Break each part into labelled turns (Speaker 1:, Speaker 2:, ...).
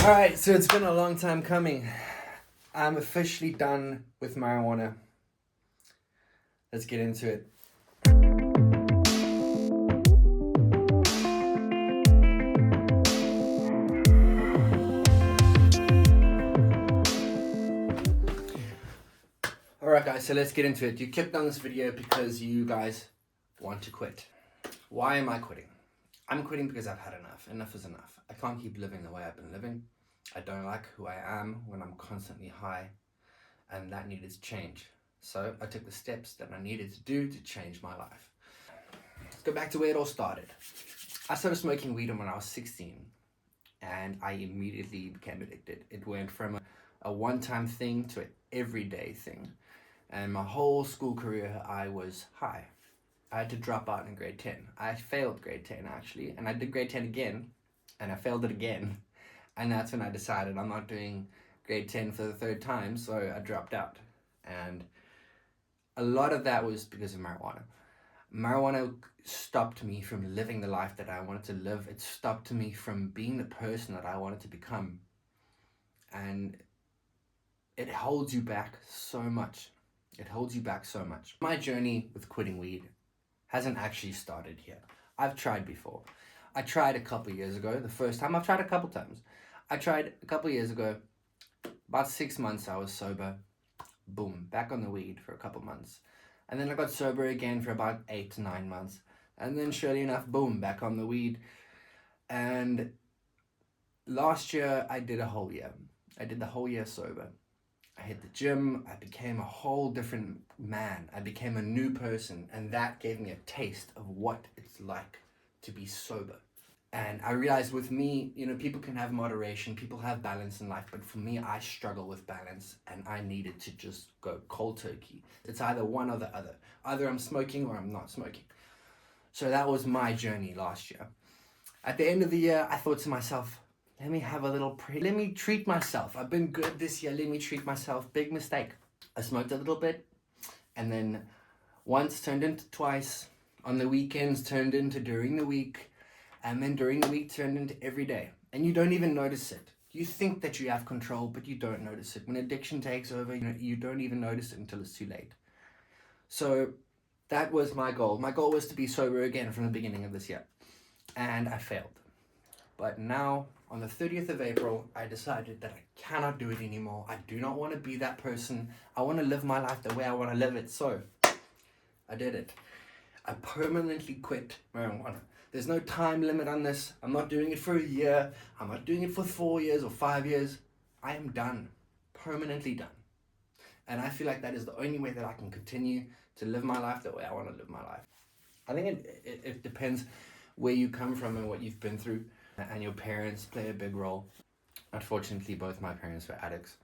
Speaker 1: Alright, so it's been a long time coming. I'm officially done with marijuana. Let's get into it. Alright guys, so let's get into it. You clicked on this video because you guys want to quit. Why am I quitting? I'm quitting because I've had enough. Enough is enough. I can't keep living the way I've been living. I don't like who I am when I'm constantly high, and that needed to change. So I took the steps that I needed to do to change my life. Let's go back to where it all started. I started smoking weed when I was 16, and I immediately became addicted. It went from a one-time thing to an everyday thing. And my whole school career, I was high. I had to drop out in grade 10. I failed grade 10 actually, and I did grade 10 again, and I failed it again. And that's when I decided I'm not doing grade 10 for the third time, so I dropped out. And a lot of that was because of marijuana. Marijuana stopped me from living the life that I wanted to live. It stopped me from being the person that I wanted to become. And it holds you back so much. It holds you back so much. My journey with quitting weed hasn't actually started here. I've tried before. I tried a couple years ago. The first time, I've tried a couple times. I tried a couple years ago. About 6 months I was sober. Boom, back on the weed for a couple months. And then I got sober again for about 8 to 9 months. And then surely enough, boom, back on the weed. And last year I did a whole year. I did the whole year sober. I hit the gym, I became a whole different man. I became a new person, and that gave me a taste of what it's like to be sober. And I realized with me, people can have moderation, people have balance in life, but for me, I struggle with balance, and I needed to just go cold turkey. It's either one or the other. Either I'm smoking or I'm not smoking. So that was my journey last year. At the end of the year, I thought to myself, let me have a little let me treat myself. I've been good this year, let me treat myself. Big mistake. I smoked a little bit, and then once turned into twice. On the weekends turned into during the week, and then during the week turned into every day. And you don't even notice it. You think that you have control, but you don't notice it. When addiction takes over, you don't even notice it until it's too late. So that was my goal. My goal was to be sober again from the beginning of this year, and I failed. But now, on the 30th of April, I decided that I cannot do it anymore. I do not want to be that person. I want to live my life the way I want to live it. So, I did it. I permanently quit marijuana. There's no time limit on this. I'm not doing it for a year. I'm not doing it for 4 years or 5 years. I am done. Permanently done. And I feel like that is the only way that I can continue to live my life the way I want to live my life. I think it depends where you come from and what you've been through. And your parents play a big role. Unfortunately, both my parents were addicts.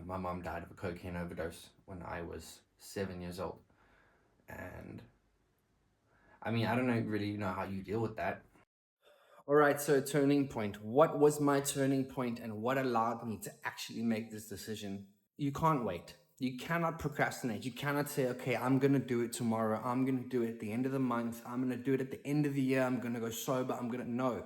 Speaker 1: My mom died of a cocaine overdose when I was 7 years old. And I mean, I don't really know how you deal with that. All right, so turning point. What was my turning point and what allowed me to actually make this decision? You can't wait. You cannot procrastinate. You cannot say, okay, I'm going to do it tomorrow. I'm going to do it at the end of the month. I'm going to do it at the end of the year. I'm going to go sober. No,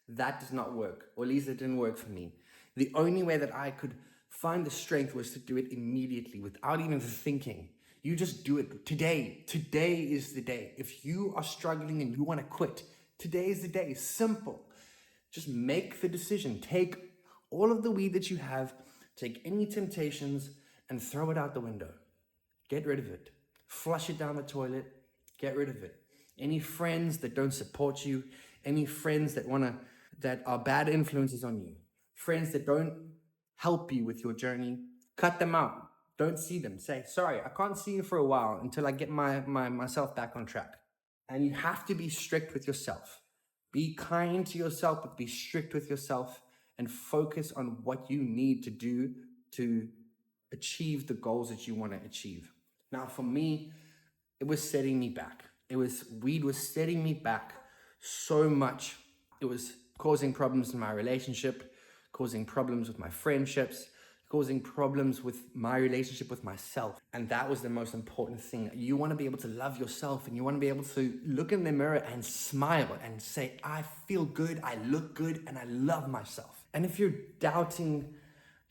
Speaker 1: that does not work. Or at least it didn't work for me. The only way that I could find the strength was to do it immediately without even thinking. You just do it today. Today is the day. If you are struggling and you want to quit, today is the day. Simple. Just make the decision. Take all of the weed that you have, take any temptations, and throw it out the window. Get rid of it. Flush it down the toilet. Get rid of it. Any friends that don't support you, any friends that are bad influences on you, friends that don't help you with your journey, cut them out. Don't see them. Say, sorry, I can't see you for a while until I get myself back on track. And you have to be strict with yourself. Be kind to yourself, but be strict with yourself and focus on what you need to do to achieve the goals that you want to achieve. Now, for me, it was setting me back. Weed was setting me back so much. It was causing problems in my relationship, causing problems with my friendships, causing problems with my relationship with myself. And that was the most important thing. You want to be able to love yourself, and you want to be able to look in the mirror and smile and say, I feel good, I look good, and I love myself. And if you're doubting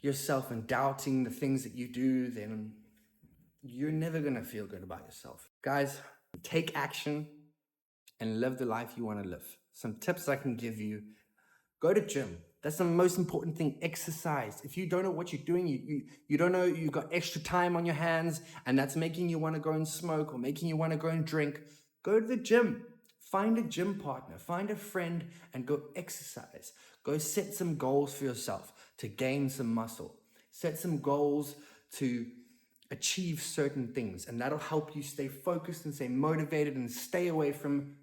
Speaker 1: yourself and doubting the things that you do, then you're never going to feel good about yourself. Guys, take action and live the life you want to live. Some tips I can give you: go to gym. That's the most important thing. Exercise. If you don't know what you're doing, you don't know, you've got extra time on your hands, and that's making you want to go and smoke or making you want to go and drink, go to the gym. Find a gym partner, find a friend, and go exercise. Go set some goals for yourself to gain some muscle. Set some goals to achieve certain things, and that'll help you stay focused and stay motivated and stay away from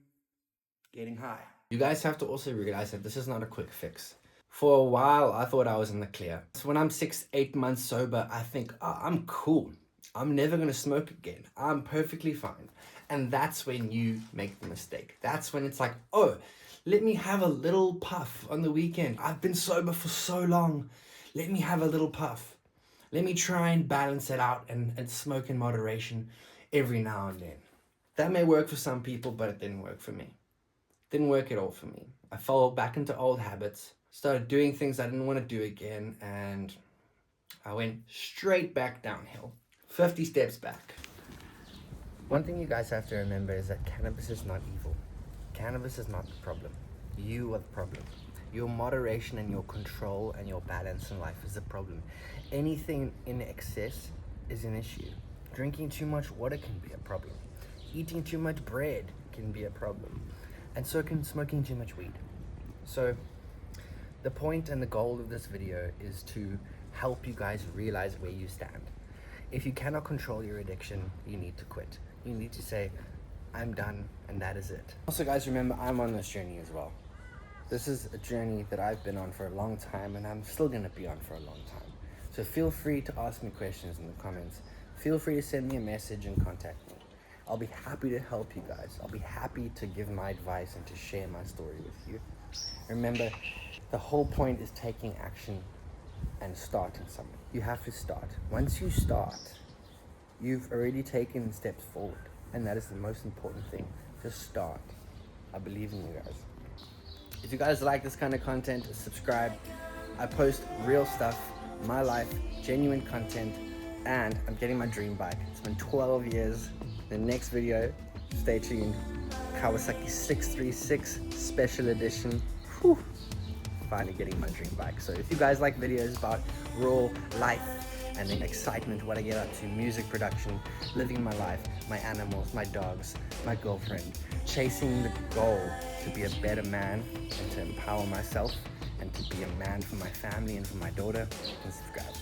Speaker 1: getting high. You guys have to also realize that this is not a quick fix. For a while, I thought I was in the clear. So when I'm 6-8 months sober, I think, oh, I'm cool. I'm never gonna smoke again. I'm perfectly fine. And that's when you make the mistake. That's when it's like, oh, let me have a little puff on the weekend. I've been sober for so long. Let me have a little puff. Let me try and balance it out and smoke in moderation every now and then. That may work for some people, but it didn't work for me. Didn't work at all for me. I fell back into old habits, started doing things I didn't want to do again, and I went straight back downhill. 50 steps back. One thing you guys have to remember is that cannabis is not evil. Cannabis is not the problem. You are the problem. Your moderation and your control and your balance in life is the problem. Anything in excess is an issue. Drinking too much water can be a problem. Eating too much bread can be a problem. And so can smoking too much weed. So the point and the goal of this video is to help you guys realize where you stand. If you cannot control your addiction, you need to quit. You need to say, I'm done, and that is it. Also, guys, remember, I'm on this journey as well. This is a journey that I've been on for a long time, and I'm still gonna be on for a long time. So feel free to ask me questions in the comments. Feel free to send me a message and contact me. I'll be happy to help you guys. I'll be happy to give my advice and to share my story with you. Remember, the whole point is taking action and starting something. You have to start. Once you start, you've already taken steps forward. And that is the most important thing. Just start. I believe in you guys. If you guys like this kind of content, subscribe. I post real stuff, my life, genuine content, and I'm getting my dream bike. It's been 12 years. The next video, stay tuned. Kawasaki 636 special edition. Whew. Finally getting my dream bike. So if you guys like videos about raw life and the excitement, what I get up to, music production, living my life, my animals, my dogs, my girlfriend, chasing the goal to be a better man and to empower myself and to be a man for my family and for my daughter, then subscribe.